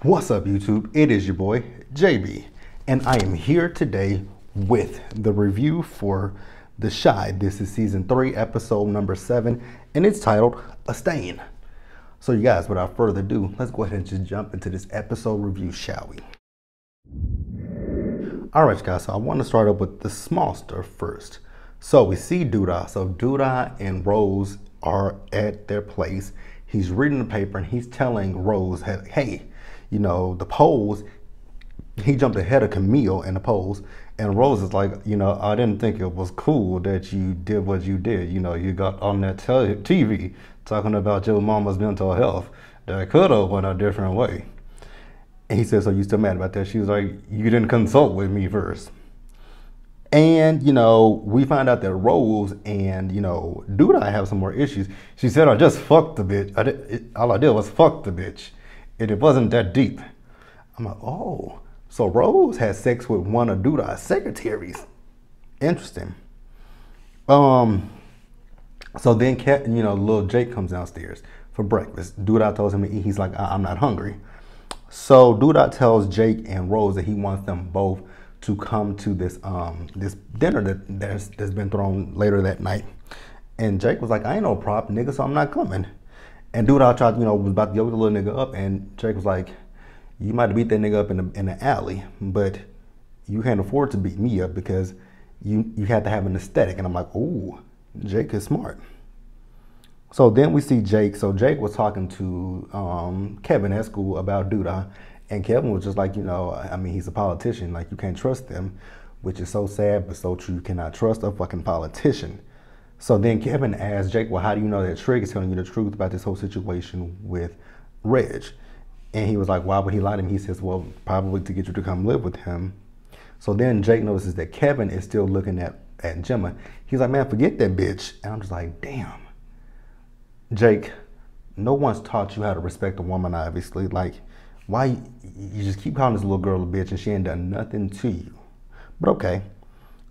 What's up, YouTube? It is your boy, JB, and I am here today with the review for The Chi. This is season 3, episode number 7, and it's titled A Stain. So you guys, without further ado, let's go ahead and just jump into this episode review, shall we? Alright guys, so I want to start up with the small stuff first. So we see Duda. So Duda and Rose are at their place. He's reading the paper and he's telling Rose, hey, you know, the polls, he jumped ahead of Camille in the polls. And Rose is like, you know, I didn't think it was cool that you did what you did. You know, you got on that TV talking about your mama's mental health. That could have went a different way. And he said, so you still mad about that? She was like, you didn't consult with me first. And, you know, we find out that Rose and, you know, Duda have some more issues. She said, I just fucked the bitch. All I did was fuck the bitch. And it wasn't that deep. I'm like, oh. So Rose had sex with one of Duda's secretaries. Interesting. So then, you know, little Jake comes downstairs for breakfast. Duda tells him to eat. He's like, I'm not hungry. So Duda tells Jake and Rose that he wants them both to come to this this dinner that's been thrown later that night. And Jake was like, I ain't no prop, nigga, so I'm not coming. And Duda tried, you know, was about to yoke the little nigga up, and Jake was like, you might have beat that nigga up in the alley, but you can't afford to beat me up because you had to have an aesthetic. And I'm like, ooh, Jake is smart. So then we see Jake. So Jake was talking to Kevin at school about Duda, and Kevin was just like, you know, I mean, he's a politician. Like, you can't trust him, which is so sad, but so true. You cannot trust a fucking politician. So then Kevin asked Jake, well, how do you know that Trig is telling you the truth about this whole situation with Reg? And he was like, why would he lie to me? He says, well, probably to get you to come live with him. So then Jake notices that Kevin is still looking at Gemma. He's like, man, forget that bitch. And I'm just like, damn. Jake, no one's taught you how to respect a woman, obviously. Like, why you just keep calling this little girl a bitch and she ain't done nothing to you. But okay.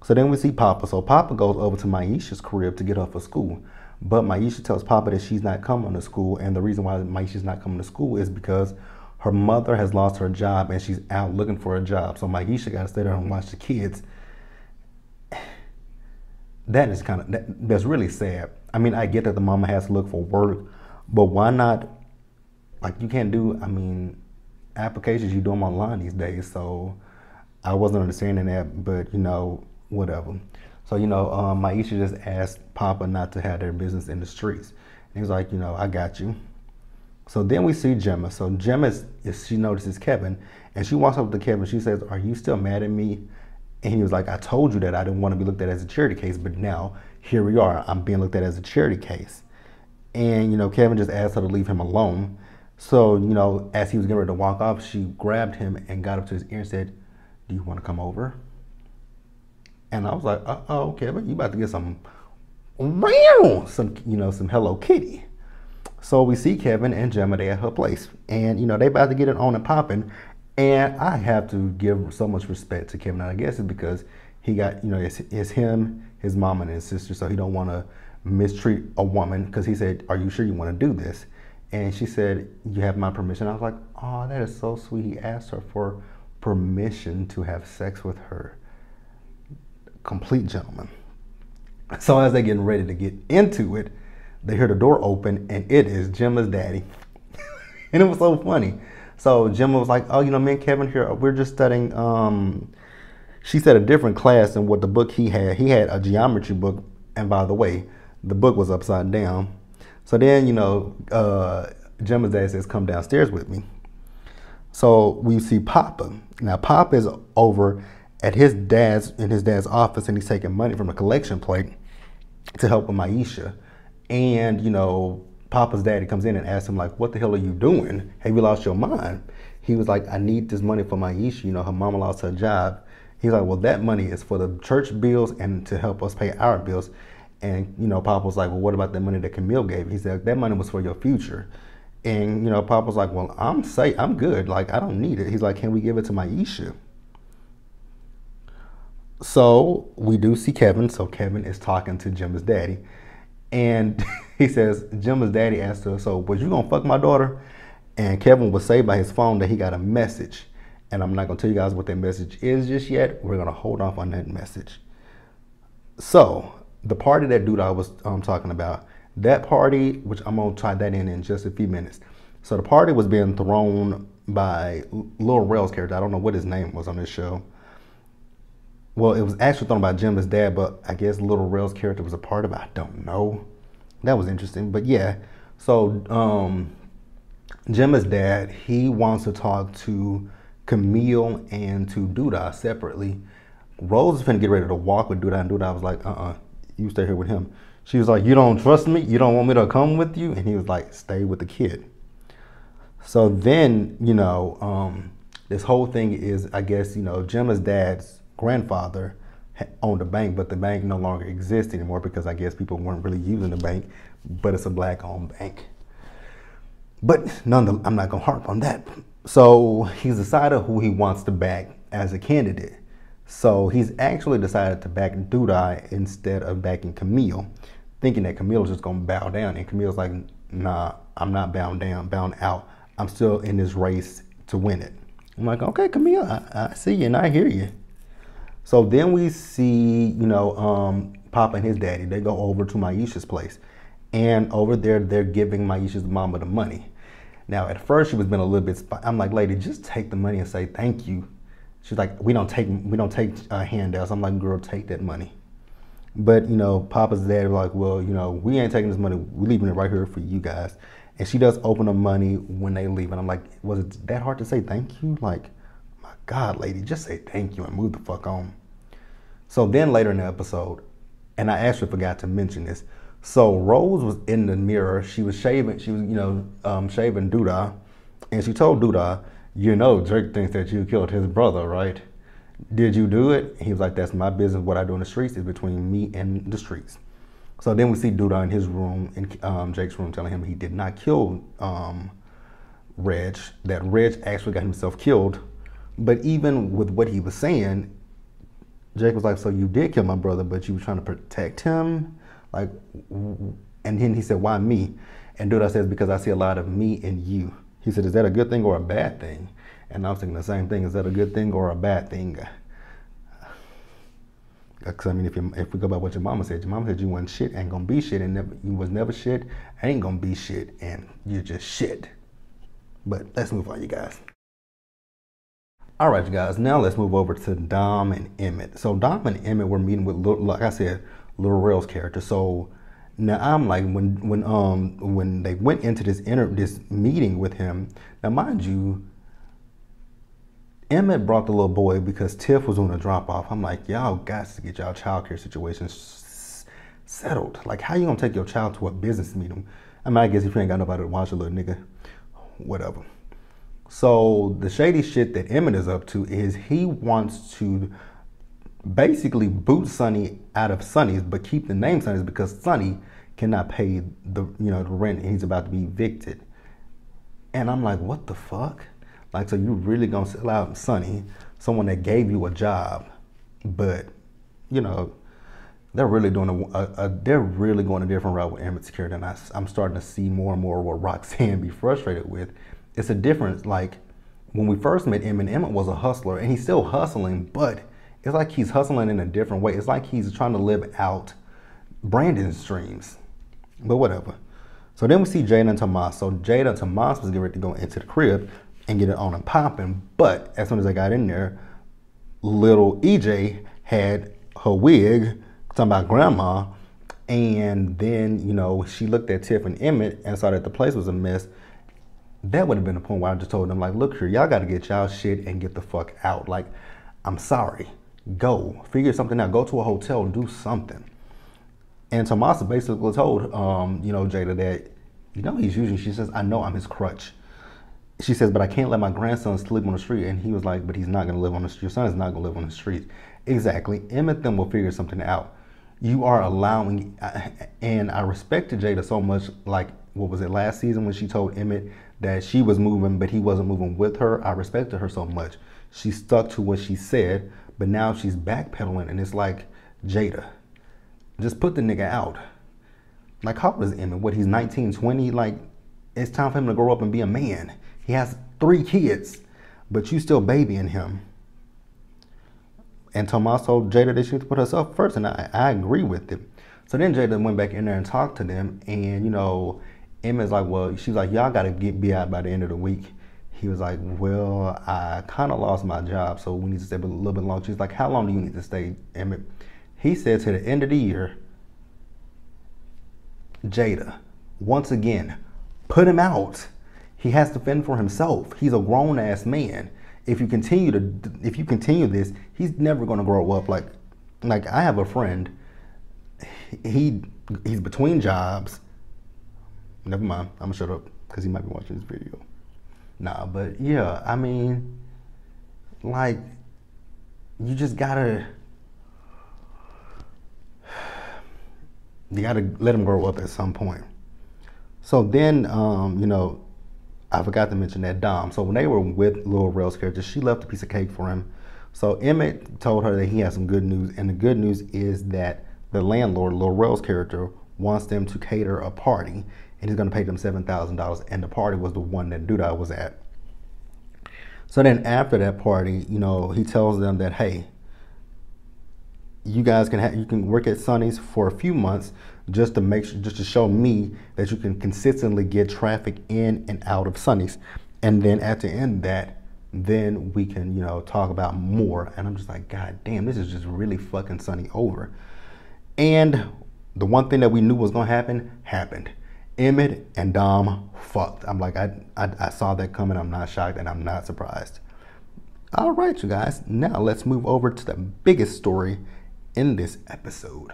So then we see Papa. So Papa goes over to Maisha's crib to get her for school. But Maisha tells Papa that she's not coming to school. And the reason why Maisha's not coming to school is because her mother has lost her job and she's out looking for a job. So Maisha got to stay there and watch the kids. That is that's really sad. I mean, I get that the mama has to look for work, but why not, like, you can't do, I mean, applications, you do them online these days. So I wasn't understanding that, but, you know, whatever. So, you know, Maisha just asked Papa not to have their business in the streets. And he's like, you know, I got you. So then we see Gemma. So Gemma, she notices Kevin, and she walks up to Kevin. She says, are you still mad at me? And he was like, I told you that I didn't want to be looked at as a charity case, but now here we are. I'm being looked at as a charity case. And, you know, Kevin just asked her to leave him alone. So, you know, as he was getting ready to walk off, she grabbed him and got up to his ear and said, do you want to come over? And I was like, uh-oh, Kevin, you about to get some Hello Kitty. So we see Kevin and Gemma, they at her place. And, you know, they about to get it on and popping. And I have to give so much respect to Kevin. And I guess it's because he got, you know, it's him, his mom, and his sister. So he don't want to mistreat a woman, because he said, are you sure you want to do this? And she said, you have my permission. I was like, oh, that is so sweet. He asked her for permission to have sex with her. Complete gentleman. So as they're getting ready to get into it, they hear the door open, and it is Gemma's daddy. And it was so funny. So Gemma was like, oh, you know, me and Kevin here, we're just studying, she said, a different class than what the book he had. He had a geometry book, and by the way, the book was upside down. So then, you know, Gemma's dad says, come downstairs with me. So we see Papa. Now, Papa is over at his dad's office, and he's taking money from a collection plate to help with Maisha. And, you know, Papa's daddy comes in and asks him, like, what the hell are you doing? Have you lost your mind? He was like, I need this money for Maisha. You know, her mama lost her job. He's like, well, that money is for the church bills and to help us pay our bills. And, you know, Papa was like, well, what about the money that Camille gave? He said, that money was for your future. And, you know, Papa was like, well, I'm good. Like, I don't need it. He's like, can we give it to Maisha? So we do see Kevin. So Kevin is talking to Gemma's daddy. And he says, Gemma's daddy asked her, so was you gonna fuck my daughter? And Kevin was saved by his phone that he got a message. And I'm not going to tell you guys what that message is just yet. We're going to hold off on that message. So, the party that dude I was talking about, that party, which I'm going to tie that in just a few minutes. So, the party was being thrown by Lil Rel's character. I don't know what his name was on this show. Well, it was actually thrown by Jim's dad, but I guess Lil Rel's character was a part of it. I don't know. That was interesting. But yeah, so Jim's dad, he wants to talk to Camille and to Duda separately. Rose is finna get ready to walk with Duda, and Duda was like, you stay here with him. She was like, you don't trust me? You don't want me to come with you? And he was like, stay with the kid. So then, this whole thing is, I guess, Gemma's dad's grandfather owned a bank, but the bank no longer exists anymore because I guess people weren't really using the bank, but it's a black-owned bank. But nonetheless, I'm not going to harp on that. So he's decided who he wants to back as a candidate. So he's actually decided to back Duda instead of backing Camille, thinking that Camille's just going to bow down. And Camille's like, nah, I'm not bound out. I'm still in this race to win it. I'm like, okay, Camille, I see you and I hear you. So then we see, Papa and his daddy, they go over to Maisha's place. And over there, they're giving Maisha's mama the money. Now, at first, she was being a little bit, I'm like, lady, just take the money and say thank you. She's like, we don't take handouts. I'm like, girl, take that money. But, Papa's dad was like, well, we ain't taking this money. We're leaving it right here for you guys. And she does open the money when they leave. And I'm like, was it that hard to say thank you? Like, my God, lady, just say thank you and move the fuck on. So then later in the episode, and I actually forgot to mention this. So Rose was in the mirror. She was shaving. She was, shaving Duda. And she told Duda, Drake thinks that you killed his brother, right? Did you do it? He was like, that's my business. What I do in the streets is between me and the streets. So then we see Duda in his room, in Jake's room, telling him he did not kill Reg, that Reg actually got himself killed. But even with what he was saying, Jake was like, so you did kill my brother, but you were trying to protect him? Like, and then he said, why me? And Duda says, because I see a lot of me in you. He said, is that a good thing or a bad thing? And I was thinking the same thing. Is that a good thing or a bad thing? Because, I mean, if we go by what your mama said you wasn't shit, ain't gonna be shit, and you was never shit, ain't gonna be shit, and you're just shit. But let's move on, you guys. All right, you guys, now let's move over to Dom and Emmit. So Dom and Emmit were meeting with, like I said, Lil Rel's character. So now I'm like, when they went into this meeting with him, now mind you, Emmit brought the little boy because Tiff was doing a drop off. I'm like, y'all got to get y'all child care situations settled. Like, how you gonna take your child to a business meeting? I mean, I guess if you ain't got nobody to watch a little nigga, whatever. So the shady shit that Emmit is up to is he wants to basically boot Sonny out of Sonny's, but keep the name Sonny's because Sonny cannot pay the rent and he's about to be evicted. And I'm like, what the fuck? Like, so you really gonna sell out Sonny, someone that gave you a job, but they're really doing they're really going a different route with Emmit's character, and I'm starting to see more and more what Roxanne be frustrated with. It's a difference. Like when we first met Emmit was a hustler, and he's still hustling, but it's like he's hustling in a different way. It's like he's trying to live out Brandon's dreams, but whatever. So then we see Jada and Tomas. So Jada and Tomas was getting ready to go into the crib and get it on and popping, but as soon as I got in there, little EJ had her wig, talking about grandma, and then, she looked at Tiff and Emmit and saw that the place was a mess. That would have been the point where I just told them, like, look here, y'all got to get y'all shit and get the fuck out. Like, I'm sorry. Go. Figure something out. Go to a hotel and do something. And Tomasa basically told, Jada that, he's using, she says, I know I'm his crutch. She says, but I can't let my grandson sleep on the street. And he was like, but he's not going to live on the street. Your son is not going to live on the street. Exactly. Emmit them will figure something out. You are allowing, and I respected Jada so much, like, what was it, last season when she told Emmit that she was moving, but he wasn't moving with her. I respected her so much. She stuck to what she said, but now she's backpedaling, and it's like, Jada, just put the nigga out. Like, how old is Emmit? What, he's 19, 20? Like, it's time for him to grow up and be a man. He has 3 kids, but you still babying him. And Tommaso Jada that she needs to put herself first, and I agree with it. So then Jada went back in there and talked to them, and you know, Emma's like, well, she's like, y'all gotta be out by the end of the week. He was like, well, I kind of lost my job, so we need to stay a little bit longer. She's like, how long do you need to stay, Emmit? He said to the end of the year. Jada, once again, put him out. He has to fend for himself. He's a grown ass man. If you continue this, he's never gonna grow up. Like I have a friend. He's between jobs. Never mind. I'm gonna shut up because he might be watching this video. Nah, but yeah, I mean, like, you just gotta. You gotta let him grow up at some point. So then, you know, I forgot to mention that Dom. So when they were with Lil Rel's character, she left a piece of cake for him. So Emmit told her that he has some good news, and the good news is that the landlord, Lil Rel's character, wants them to cater a party, and he's gonna pay them $7,000. And the party was the one that Duda was at. So then after that party, you know, he tells them that, hey, you guys can work at Sonny's for a few months just to show me that you can consistently get traffic in and out of Sonny's, and then at the end of that, then we can, you know, talk about more. And I'm just like, God damn, this is just really fucking Sonny over. And the one thing that we knew was gonna happen happened. Emmit and Dom fucked. I'm like, I saw that coming. I'm not shocked and I'm not surprised. All right, you guys. Now let's move over to the biggest story in this episode.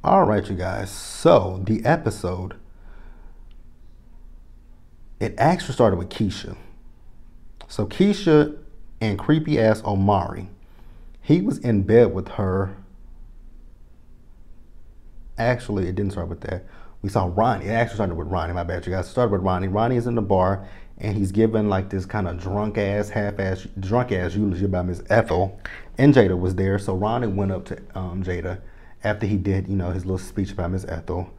All right, you guys. So the episode, it actually started with Keisha. So Keisha and creepy ass Omari, he was in bed with her. Actually, it didn't start with that. We saw Ronnie. It actually started with Ronnie. My bad, you guys. It started with Ronnie. Ronnie is in the bar, and he's giving like this kind of drunk ass eulogy about Miss Ethel. And Jada was there. So Ronnie went up to Jada after he did, you know, his little speech about Miss Ethel.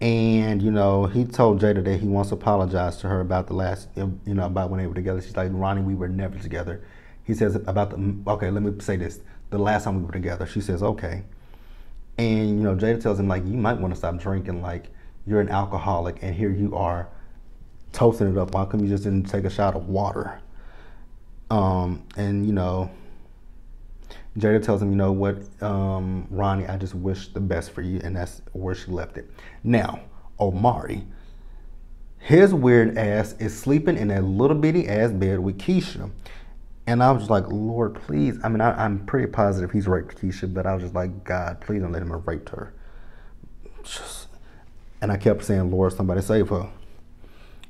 And, you know, he told Jada that he wants to apologize to her about the last, you know, about when they were together. She's like, Ronnie, we were never together. He says about okay, let me say this. The last time we were together. She says, okay. And, you know, Jada tells him, like, you might want to stop drinking. Like, you're an alcoholic, and here you are toasting it up. Why come you just didn't take a shot of water? And, you know, Jada tells him, you know what, Ronnie, I just wish the best for you. And that's where she left it. Now, Omari, his weird ass is sleeping in that little bitty ass bed with Keisha. And I was just like, Lord, please. I mean, I'm pretty positive he's raped Keisha, but I was just like, God, please don't let him have raped her. And I kept saying, Lord, somebody save her.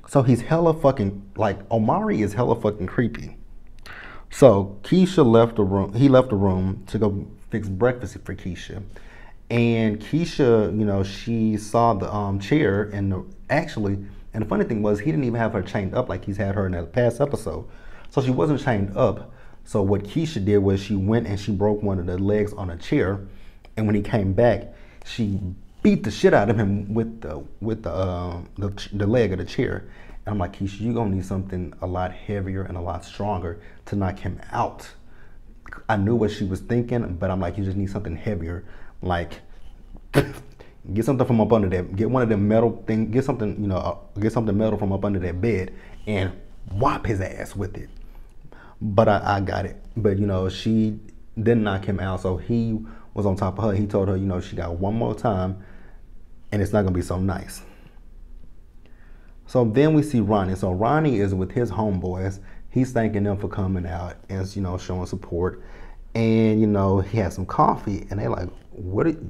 So he's hella fucking, like, Omari is hella fucking creepy. So Keisha left the room. He left the room to go fix breakfast for Keisha. And Keisha, you know, she saw the chair, and the funny thing was, he didn't even have her chained up like he's had her in the past episode. So she wasn't chained up. So what Keisha did was she went and she broke one of the legs on a chair. And when he came back, she beat the shit out of him with the leg of the chair. And I'm like, Keisha, you're gonna need something a lot heavier and a lot stronger to knock him out. I knew what she was thinking, but I'm like, you just need something heavier. Like, get something from up under that. Get one of them metal things. Get something, you know, get something metal from up under that bed and whop his ass with it. But I got it. But, you know, she didn't knock him out. So he was on top of her. He told her, you know, she got one more time and it's not going to be so nice. So then we see Ronnie. So Ronnie is with his homeboys. He's thanking them for coming out and, you know, showing support. And, you know, he had some coffee and they like,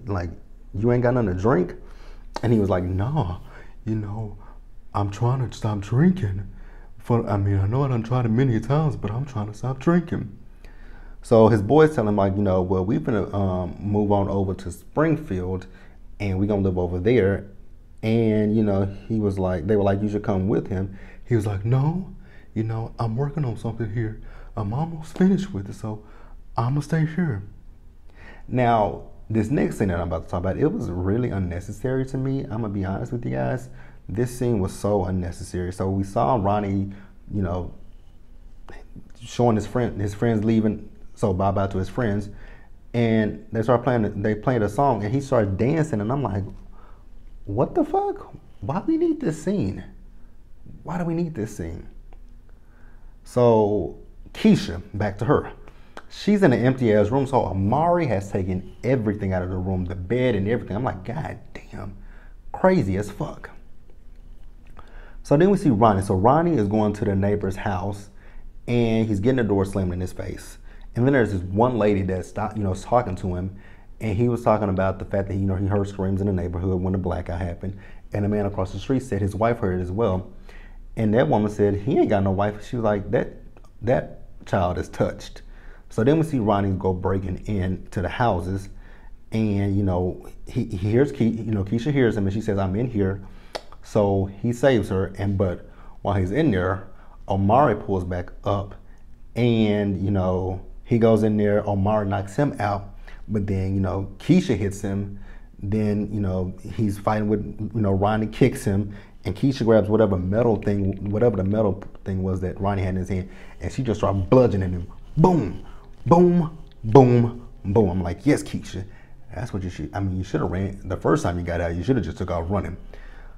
like, you ain't got nothing to drink? And he was like, no, you know, I'm trying to stop drinking. I mean, I know I done tried it many times, but I'm trying to stop drinking. So his boys tell him, like, you know, well, we're going to move on over to Springfield and we're going to live over there. And, you know, he was like, they were like, you should come with him. He was like, no, you know, I'm working on something here. I'm almost finished with it, so I'm going to stay here. Now, this next thing that I'm about to talk about, it was really unnecessary to me. I'm going to be honest with you guys. This scene was so unnecessary. So we saw Ronnie, you know, showing his friends leaving, so bye-bye to his friends. And they played a song and he started dancing and I'm like, what the fuck? Why do we need this scene? Why do we need this scene? So Keisha, back to her. She's in an empty ass room. So Amari has taken everything out of the room, the bed and everything. I'm like, God damn, crazy as fuck. So then we see Ronnie. So Ronnie is going to the neighbor's house and he's getting the door slammed in his face. And then there's this one lady that's talking to him, and he was talking about the fact that he heard screams in the neighborhood when the blackout happened, and the man across the street said his wife heard it as well. And that woman said he ain't got no wife. She was like, that child is touched. So then we see Ronnie go breaking into the houses, and he hears Keisha hears him, and she says, I'm in here. So he saves her, but while he's in there, Omari pulls back up, and he goes in there. Omari knocks him out, but then Keisha hits him. Then he's fighting with Ronnie kicks him, and Keisha grabs whatever the metal thing was that Ronnie had in his hand, and she just started bludgeoning him. Boom, boom, boom, boom. I'm like, yes, Keisha, that's what you should. I mean, you should have ran the first time you got out. You should have just took off running.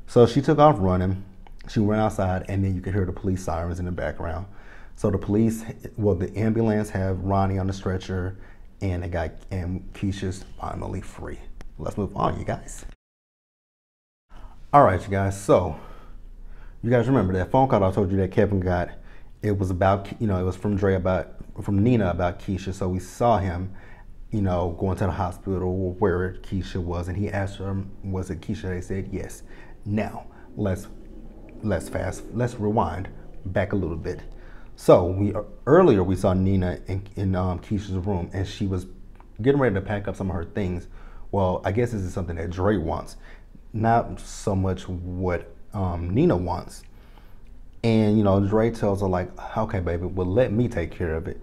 So she took off running. She went outside, and then you could hear the police sirens in the background. So the ambulance have Ronnie on the stretcher, and Keisha's finally free. Let's move on, you guys. All right, you guys. So you guys remember that phone call I told you that Kevin got? It was about, it was from Nina about Keisha. So we saw him, going to the hospital where Keisha was, and he asked her, was it Keisha? They said yes. Now let's rewind back a little bit. So earlier we saw Nina in Keisha's room, and she was getting ready to pack up some of her things. Well, I guess this is something that Dre wants, not so much what Nina wants. And Dre tells her like, okay, baby, well, let me take care of it.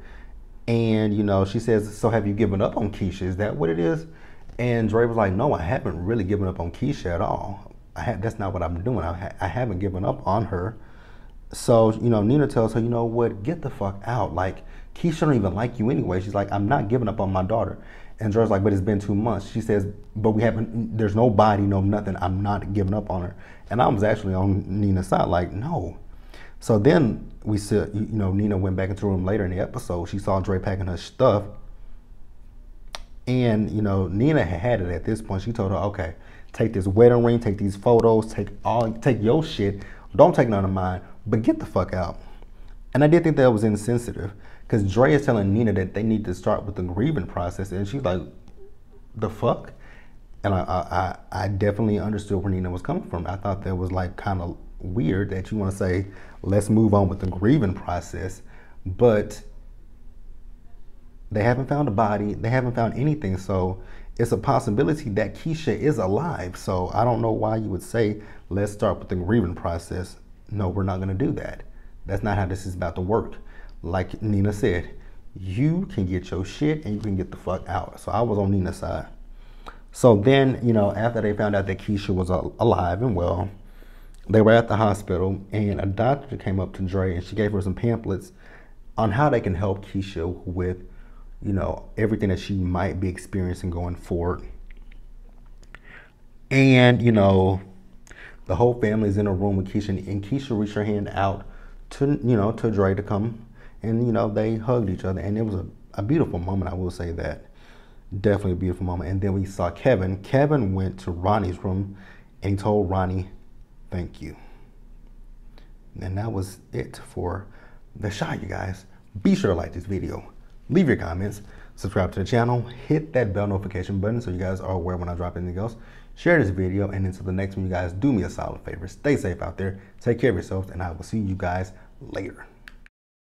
And she says, so have you given up on Keisha? Is that what it is? And Dre was like, no, I haven't really given up on Keisha at all. That's not what I'm doing. I haven't given up on her. So, Nina tells her, you know what, get the fuck out. Like, Keisha don't even like you anyway. She's like, I'm not giving up on my daughter. And Dre's like, but it's been 2 months. She says, but there's no body, no nothing. I'm not giving up on her. And I was actually on Nina's side, like, no. So then we see, Nina went back into the room later in the episode. She saw Dre packing her stuff. And, Nina had it at this point. She told her, okay, take this wedding ring, take these photos, take your shit. Don't take none of mine, but get the fuck out. And I did think that was insensitive, because Dre is telling Nina that they need to start with the grieving process, and she's like, the fuck? And I definitely understood where Nina was coming from. I thought that was like kind of weird that you want to say, let's move on with the grieving process, but they haven't found a body, they haven't found anything, so it's a possibility that Keisha is alive. So I don't know why you would say, let's start with the grieving process. No, we're not gonna do that. That's not how this is about to work. Like Nina said, you can get your shit and you can get the fuck out. So I was on Nina's side. So then, after they found out that Keisha was alive and well, they were at the hospital, and a doctor came up to Dre and she gave her some pamphlets on how they can help Keisha with everything that she might be experiencing going forward. And, the whole family's in a room with Keisha, and Keisha reached her hand out to Dre to come, and, they hugged each other, and it was a beautiful moment, I will say that. Definitely a beautiful moment. And then we saw Kevin. Kevin went to Ronnie's room, and he told Ronnie, thank you. And that was it for the shot, you guys. Be sure to like this video. Leave your comments, subscribe to the channel, hit that bell notification button so you guys are aware when I drop anything else. Share this video, and until the next one, you guys, do me a solid favor. Stay safe out there, take care of yourselves, and I will see you guys later.